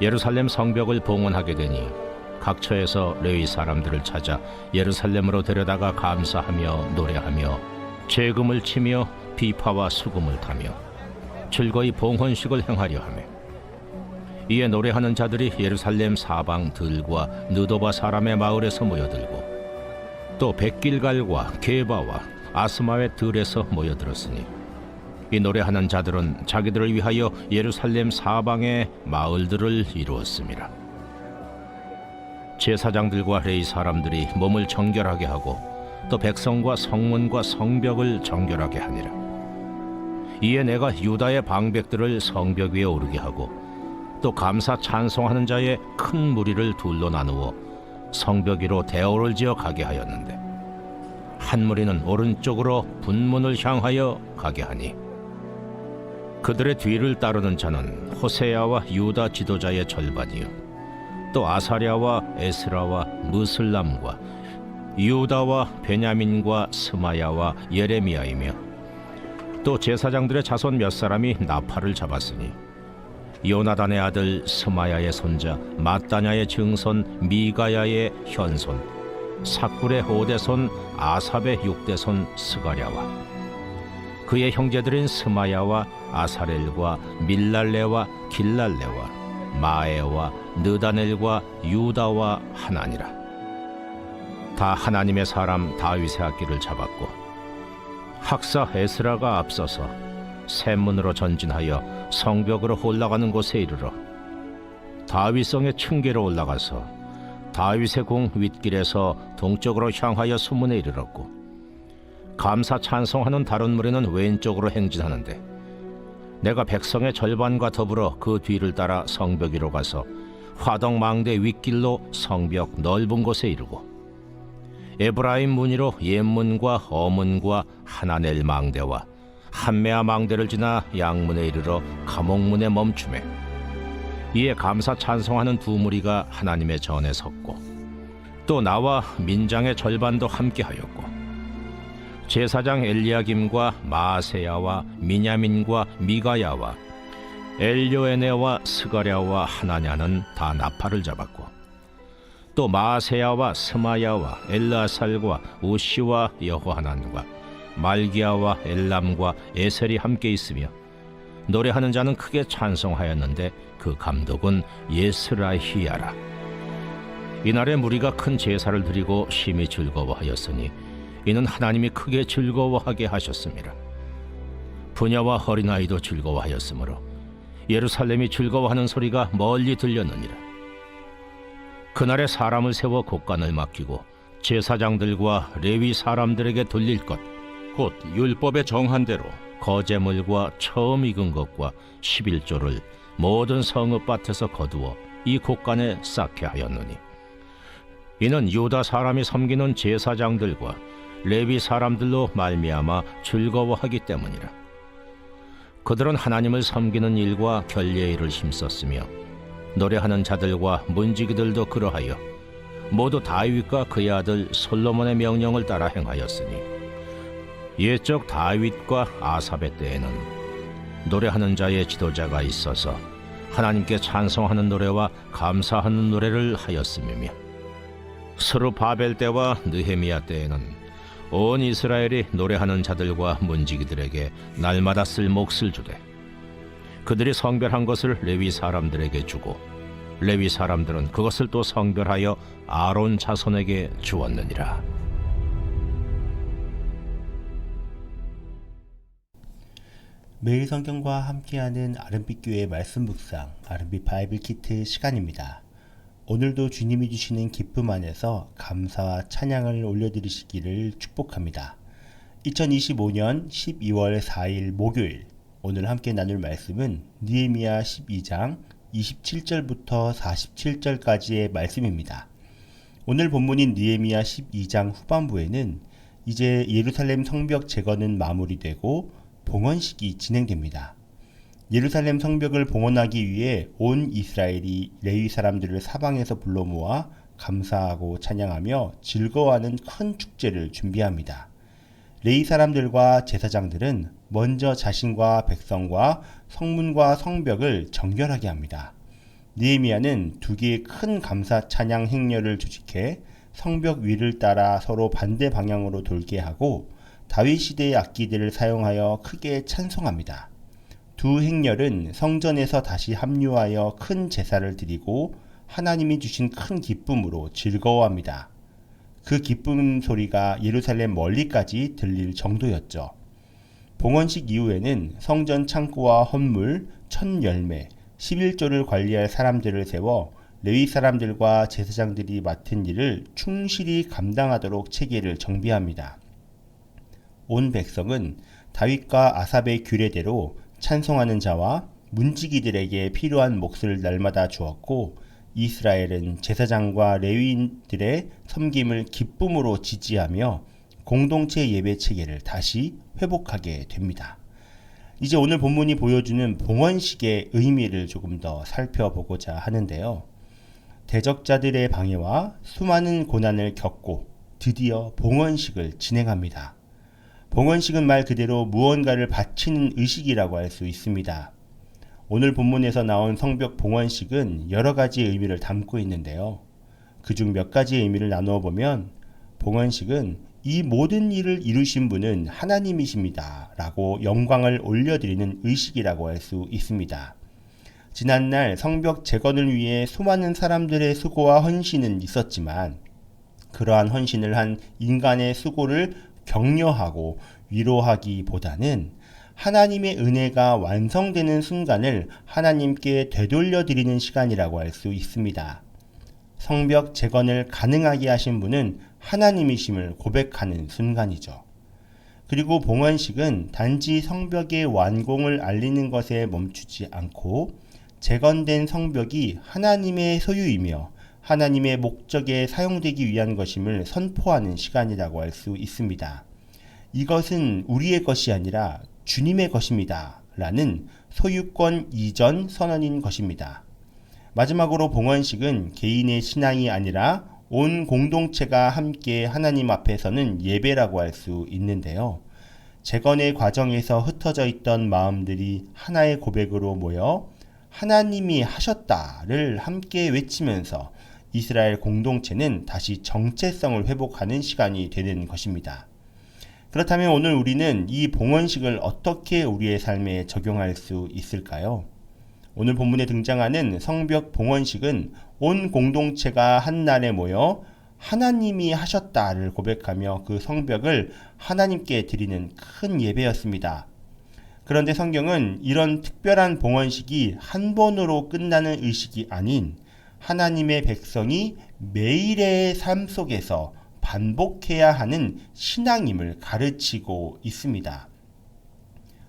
예루살렘 성벽을 봉헌하게 되니 각 처에서 레위 사람들을 찾아 예루살렘으로 데려다가 감사하며 노래하며 재금을 치며 비파와 수금을 타며 즐거이 봉헌식을 행하려 하며, 이에 노래하는 자들이 예루살렘 사방 들과 느도바 사람의 마을에서 모여들고 또 백길갈과 게바와 아스마의 들에서 모여들었으니, 이 노래하는 자들은 자기들을 위하여 예루살렘 사방의 마을들을 이루었습니다. 제사장들과 레위 사람들이 몸을 정결하게 하고 또 백성과 성문과 성벽을 정결하게 하니라. 이에 내가 유다의 방백들을 성벽 위에 오르게 하고 또 감사 찬송하는 자의 큰 무리를 둘로 나누어 성벽 위로 대오를 지어 가게 하였는데, 한 무리는 오른쪽으로 분문을 향하여 가게 하니, 그들의 뒤를 따르는 자는 호세야와 유다 지도자의 절반이요 또 아사랴와 에스라와 무슬람과 유다와 베냐민과 스마야와 예레미야이며, 또 제사장들의 자손 몇 사람이 나팔을 잡았으니, 요나단의 아들 스마야의 손자 마따냐의 증손 미가야의 현손 삭굴의 5대손 아삽의 6대손 스가랴와 그의 형제들인 스마야와 아사렐과 밀랄레와 길랄레와 마에와 느다넬과 유다와 하나니라. 다 하나님의 사람 다윗의 악기를 잡았고, 학사 에스라가 앞서서 샘문으로 전진하여 성벽으로 올라가는 곳에 이르러 다윗성의 층계로 올라가서 다윗의 궁 윗길에서 동쪽으로 향하여 수문에 이르렀고, 감사 찬송하는 다른 무리는 왼쪽으로 행진하는데, 내가 백성의 절반과 더불어 그 뒤를 따라 성벽 위로 가서 화덕망대 윗길로 성벽 넓은 곳에 이르고, 에브라임 문이로 옛문과 어문과 하나넬 망대와 한메아 망대를 지나 양문에 이르러 감옥문에 멈추매, 이에 감사 찬송하는 두 무리가 하나님의 전에 섰고, 또 나와 민장의 절반도 함께하였고, 제사장 엘리야김과 마아세야와 미냐민과 미가야와 엘요에네와 스가랴와 하나냐는 다 나팔을 잡았고, 또 마아세야와 스마야와 엘르아살과 우시와 여호하난과 말기야와 엘람과 에셀이 함께 있으며, 노래하는 자는 크게 찬송하였는데 그 감독은 예스라히야라. 이날에 무리가 큰 제사를 드리고 심히 즐거워하였으니, 이는 하나님이 크게 즐거워하게 하셨습니다. 부녀와 어린아이도 즐거워하였으므로 예루살렘이 즐거워하는 소리가 멀리 들렸느니라. 그날에 사람을 세워 곡간을 맡기고 제사장들과 레위 사람들에게 돌릴 것, 곧 율법에 정한 대로 거제물과 처음 익은 것과 11조를 모든 성읍밭에서 거두어 이 곡간에 쌓게 하였느니, 이는 유다 사람이 섬기는 제사장들과 레위 사람들로 말미암아 즐거워하기 때문이라. 그들은 하나님을 섬기는 일과 결례의 일을 힘썼으며, 노래하는 자들과 문지기들도 그러하여 모두 다윗과 그의 아들 솔로몬의 명령을 따라 행하였으니, 옛적 다윗과 아삽의 때에는 노래하는 자의 지도자가 있어서 하나님께 찬송하는 노래와 감사하는 노래를 하였음이며, 스룹바벨 때와 느헤미야 때에는 온 이스라엘이 노래하는 자들과 문지기들에게 날마다 쓸 몫을 주되, 그들이 성별한 것을 레위 사람들에게 주고, 레위 사람들은 그것을 또 성별하여 아론 자손에게 주었느니라. 매일 성경과 함께하는 아름빛교회 말씀 묵상, 아름빛 바이블 키트 시간입니다. 오늘도 주님이 주시는 기쁨 안에서 감사와 찬양을 올려드리시기를 축복합니다. 2025년 12월 4일 목요일, 오늘 함께 나눌 말씀은 느헤미야 12장 27절부터 47절까지의 말씀입니다. 오늘 본문인 느헤미야 12장 후반부에는 이제 예루살렘 성벽 재건은 마무리되고 봉헌식이 진행됩니다. 예루살렘 성벽을 봉헌하기 위해 온 이스라엘이 레위 사람들을 사방에서 불러 모아 감사하고 찬양하며 즐거워하는 큰 축제를 준비합니다. 레위 사람들과 제사장들은 먼저 자신과 백성과 성문과 성벽을 정결하게 합니다. 느헤미야는 두 개의 큰 감사 찬양 행렬을 조직해 성벽 위를 따라 서로 반대 방향으로 돌게 하고 다윗 시대의 악기들을 사용하여 크게 찬송합니다. 두 행렬은 성전에서 다시 합류하여 큰 제사를 드리고 하나님이 주신 큰 기쁨으로 즐거워합니다. 그 기쁨 소리가 예루살렘 멀리까지 들릴 정도였죠. 봉헌식 이후에는 성전 창고와 헌물, 천 열매, 11조를 관리할 사람들을 세워 레위 사람들과 제사장들이 맡은 일을 충실히 감당하도록 체계를 정비합니다. 온 백성은 다윗과 아삽의 규례대로 찬송하는 자와 문지기들에게 필요한 몫을 날마다 주었고 이스라엘은 제사장과 레위인들의 섬김을 기쁨으로 지지하며 공동체 예배 체계를 다시 회복하게 됩니다. 이제 오늘 본문이 보여주는 봉헌식의 의미를 조금 더 살펴보고자 하는데요. 대적자들의 방해와 수많은 고난을 겪고 드디어 봉헌식을 진행합니다. 봉헌식은 말 그대로 무언가를 바치는 의식이라고 할 수 있습니다. 오늘 본문에서 나온 성벽 봉헌식은 여러 가지의 의미를 담고 있는데요. 그중 몇 가지의 의미를 나누어 보면 봉헌식은 이 모든 일을 이루신 분은 하나님이십니다 라고 영광을 올려드리는 의식이라고 할 수 있습니다. 지난날 성벽 재건을 위해 수많은 사람들의 수고와 헌신은 있었지만 그러한 헌신을 한 인간의 수고를 격려하고 위로하기보다는 하나님의 은혜가 완성되는 순간을 하나님께 되돌려드리는 시간이라고 할 수 있습니다. 성벽 재건을 가능하게 하신 분은 하나님이심을 고백하는 순간이죠. 그리고 봉헌식은 단지 성벽의 완공을 알리는 것에 멈추지 않고 재건된 성벽이 하나님의 소유이며 하나님의 목적에 사용되기 위한 것임을 선포하는 시간이라고 할 수 있습니다. 이것은 우리의 것이 아니라 주님의 것입니다. 라는 소유권 이전 선언인 것입니다. 마지막으로 봉헌식은 개인의 신앙이 아니라 온 공동체가 함께 하나님 앞에 서는 예배라고 할 수 있는데요. 재건의 과정에서 흩어져 있던 마음들이 하나의 고백으로 모여 하나님이 하셨다를 함께 외치면서 이스라엘 공동체는 다시 정체성을 회복하는 시간이 되는 것입니다. 그렇다면 오늘 우리는 이 봉헌식을 어떻게 우리의 삶에 적용할 수 있을까요? 오늘 본문에 등장하는 성벽 봉헌식은 온 공동체가 한날에 모여 하나님이 하셨다를 고백하며 그 성벽을 하나님께 드리는 큰 예배였습니다. 그런데 성경은 이런 특별한 봉헌식이 한 번으로 끝나는 의식이 아닌 하나님의 백성이 매일의 삶 속에서 반복해야 하는 신앙임을 가르치고 있습니다.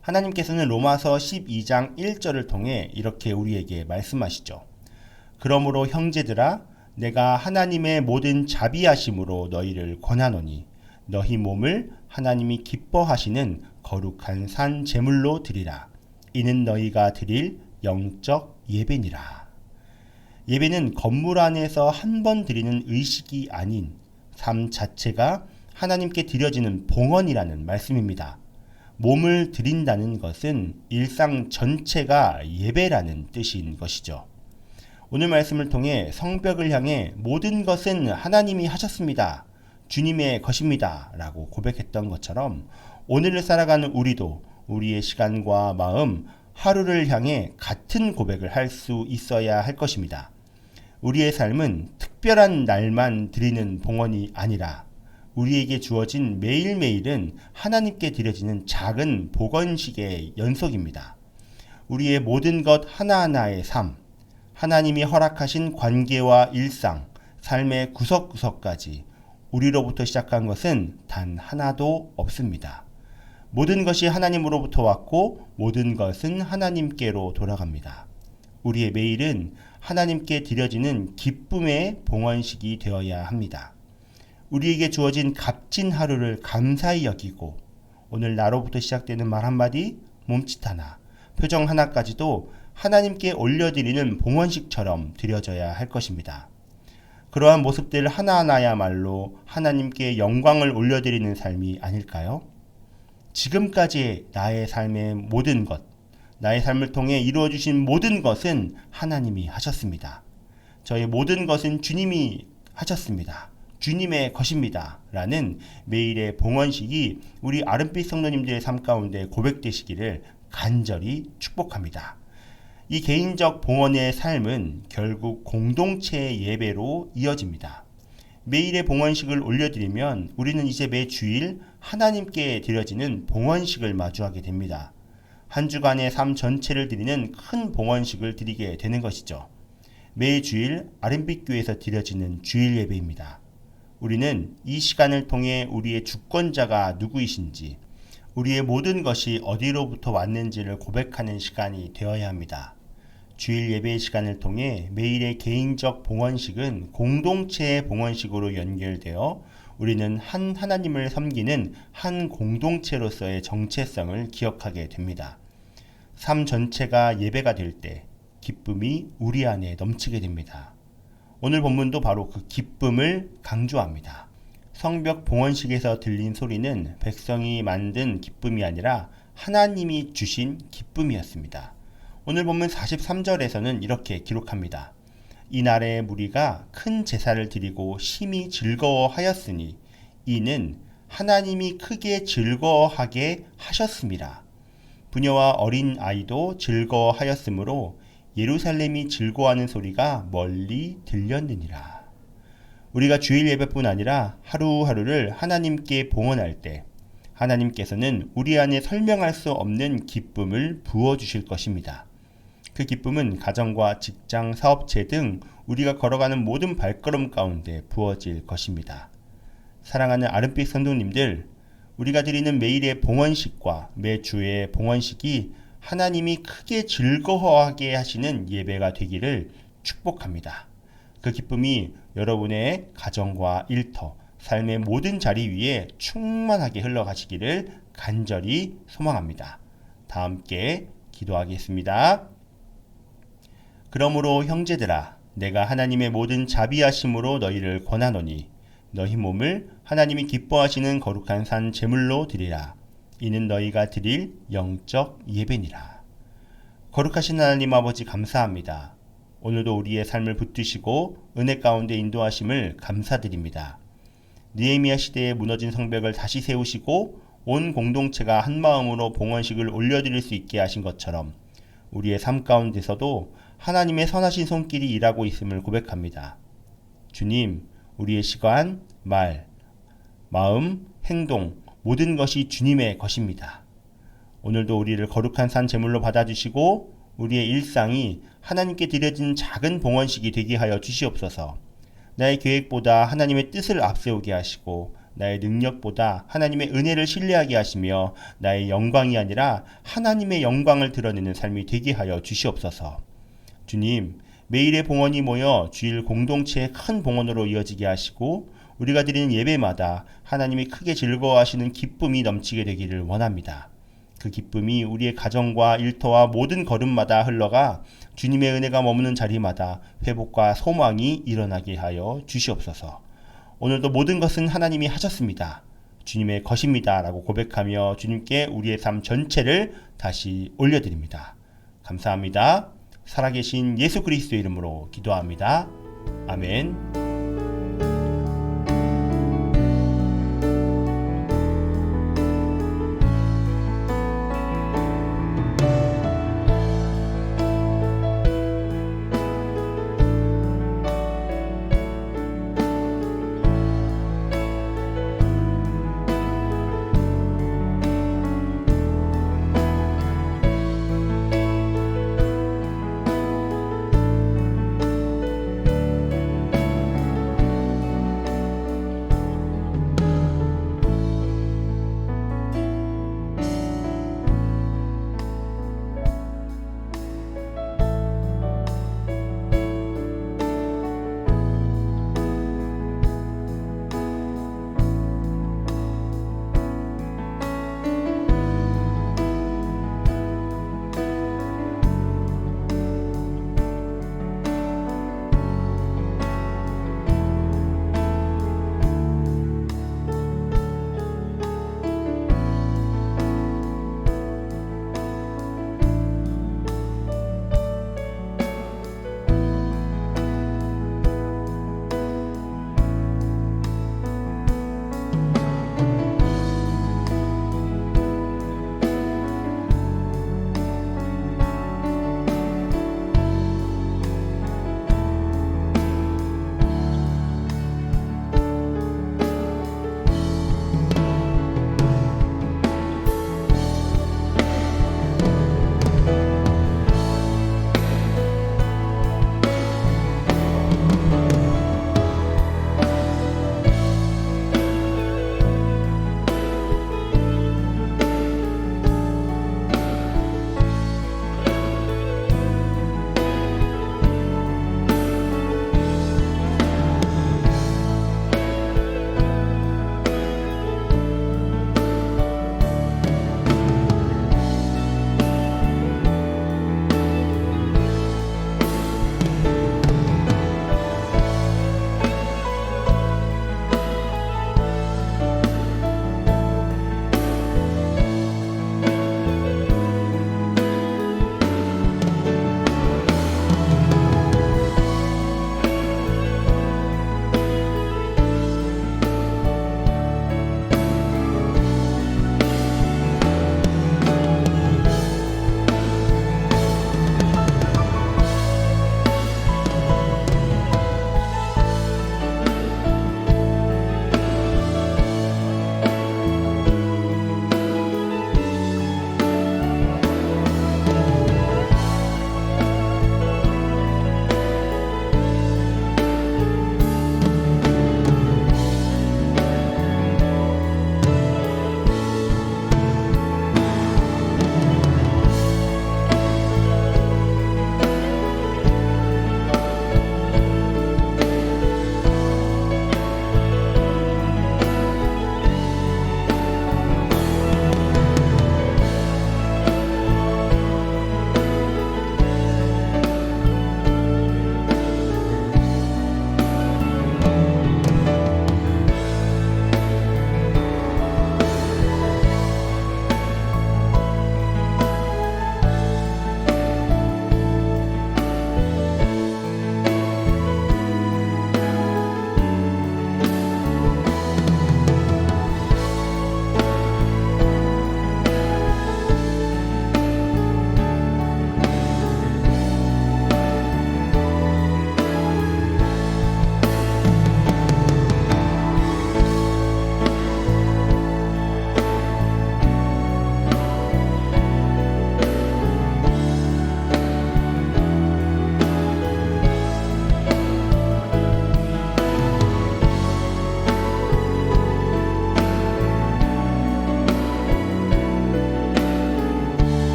하나님께서는 로마서 12장 1절을 통해 이렇게 우리에게 말씀하시죠. 그러므로 형제들아 내가 하나님의 모든 자비하심으로 너희를 권하노니 너희 몸을 하나님이 기뻐하시는 거룩한 산 제물로 드리라. 이는 너희가 드릴 영적 예배니라. 예배는 건물 안에서 한 번 드리는 의식이 아닌 삶 자체가 하나님께 드려지는 봉헌이라는 말씀입니다. 몸을 드린다는 것은 일상 전체가 예배라는 뜻인 것이죠. 오늘 말씀을 통해 성벽을 향해 모든 것은 하나님이 하셨습니다. 주님의 것입니다. 라고 고백했던 것처럼 오늘을 살아가는 우리도 우리의 시간과 마음, 하루를 향해 같은 고백을 할 수 있어야 할 것입니다. 우리의 삶은 특별한 날만 드리는 봉헌이 아니라 우리에게 주어진 매일매일은 하나님께 드려지는 작은 봉헌식의 연속입니다. 우리의 모든 것 하나하나의 삶, 하나님이 허락하신 관계와 일상, 삶의 구석구석까지 우리로부터 시작한 것은 단 하나도 없습니다. 모든 것이 하나님으로부터 왔고 모든 것은 하나님께로 돌아갑니다. 우리의 매일은 하나님께 드려지는 기쁨의 봉헌식이 되어야 합니다. 우리에게 주어진 값진 하루를 감사히 여기고 오늘 나로부터 시작되는 말 한마디, 몸짓 하나, 표정 하나까지도 하나님께 올려드리는 봉헌식처럼 드려져야 할 것입니다. 그러한 모습들 하나하나야말로 하나님께 영광을 올려드리는 삶이 아닐까요? 지금까지의 나의 삶의 모든 것, 나의 삶을 통해 이루어 주신 모든 것은 하나님이 하셨습니다. 저의 모든 것은 주님이 하셨습니다. 주님의 것입니다. 라는 매일의 봉헌식이 우리 아름빛 성도님들의 삶 가운데 고백되시기를 간절히 축복합니다. 이 개인적 봉헌의 삶은 결국 공동체의 예배로 이어집니다. 매일의 봉헌식을 올려드리면 우리는 이제 매 주일 하나님께 드려지는 봉헌식을 마주하게 됩니다. 한 주간의 삶 전체를 드리는 큰 봉헌식을 드리게 되는 것이죠. 매 주일 아름빛 교회에서 드려지는 주일 예배입니다. 우리는 이 시간을 통해 우리의 주권자가 누구이신지, 우리의 모든 것이 어디로부터 왔는지를 고백하는 시간이 되어야 합니다. 주일 예배의 시간을 통해 매일의 개인적 봉헌식은 공동체의 봉헌식으로 연결되어 우리는 한 하나님을 섬기는 한 공동체로서의 정체성을 기억하게 됩니다. 삶 전체가 예배가 될 때 기쁨이 우리 안에 넘치게 됩니다. 오늘 본문도 바로 그 기쁨을 강조합니다. 성벽 봉헌식에서 들린 소리는 백성이 만든 기쁨이 아니라 하나님이 주신 기쁨이었습니다. 오늘 본문 43절에서는 이렇게 기록합니다. 이날에 무리가 큰 제사를 드리고 심히 즐거워하였으니 이는 하나님이 크게 즐거워하게 하셨습니다. 부녀와 어린 아이도 즐거워하였으므로 예루살렘이 즐거워하는 소리가 멀리 들렸느니라. 우리가 주일 예배뿐 아니라 하루하루를 하나님께 봉헌할 때 하나님께서는 우리 안에 설명할 수 없는 기쁨을 부어주실 것입니다. 그 기쁨은 가정과 직장, 사업체 등 우리가 걸어가는 모든 발걸음 가운데 부어질 것입니다. 사랑하는 아름빛 성도님들, 우리가 드리는 매일의 봉헌식과 매주의 봉헌식이 하나님이 크게 즐거워하게 하시는 예배가 되기를 축복합니다. 그 기쁨이 여러분의 가정과 일터, 삶의 모든 자리 위에 충만하게 흘러가시기를 간절히 소망합니다. 다 함께 기도하겠습니다. 그러므로 형제들아, 내가 하나님의 모든 자비하심으로 너희를 권하노니 너희 몸을 하나님이 기뻐하시는 거룩한 산 제물로 드리라. 이는 너희가 드릴 영적 예배니라. 거룩하신 하나님 아버지 감사합니다. 오늘도 우리의 삶을 붙드시고 은혜 가운데 인도하심을 감사드립니다. 느헤미야 시대에 무너진 성벽을 다시 세우시고 온 공동체가 한 마음으로 봉헌식을 올려드릴 수 있게 하신 것처럼 우리의 삶 가운데서도 하나님의 선하신 손길이 일하고 있음을 고백합니다. 주님, 우리의 시간, 말, 마음, 행동 모든 것이 주님의 것입니다. 오늘도 우리를 거룩한 산 제물로 받아주시고 우리의 일상이 하나님께 드려진 작은 봉헌식이 되게 하여 주시옵소서. 나의 계획보다 하나님의 뜻을 앞세우게 하시고 나의 능력보다 하나님의 은혜를 신뢰하게 하시며 나의 영광이 아니라 하나님의 영광을 드러내는 삶이 되게 하여 주시옵소서. 주님, 매일의 봉헌이 모여 주일 공동체의 큰 봉헌으로 이어지게 하시고 우리가 드리는 예배마다 하나님이 크게 즐거워하시는 기쁨이 넘치게 되기를 원합니다. 그 기쁨이 우리의 가정과 일터와 모든 걸음마다 흘러가 주님의 은혜가 머무는 자리마다 회복과 소망이 일어나게 하여 주시옵소서. 오늘도 모든 것은 하나님이 하셨습니다. 주님의 것입니다. 라고 고백하며 주님께 우리의 삶 전체를 다시 올려드립니다. 감사합니다. 살아계신 예수 그리스도 이름으로 기도합니다. 아멘.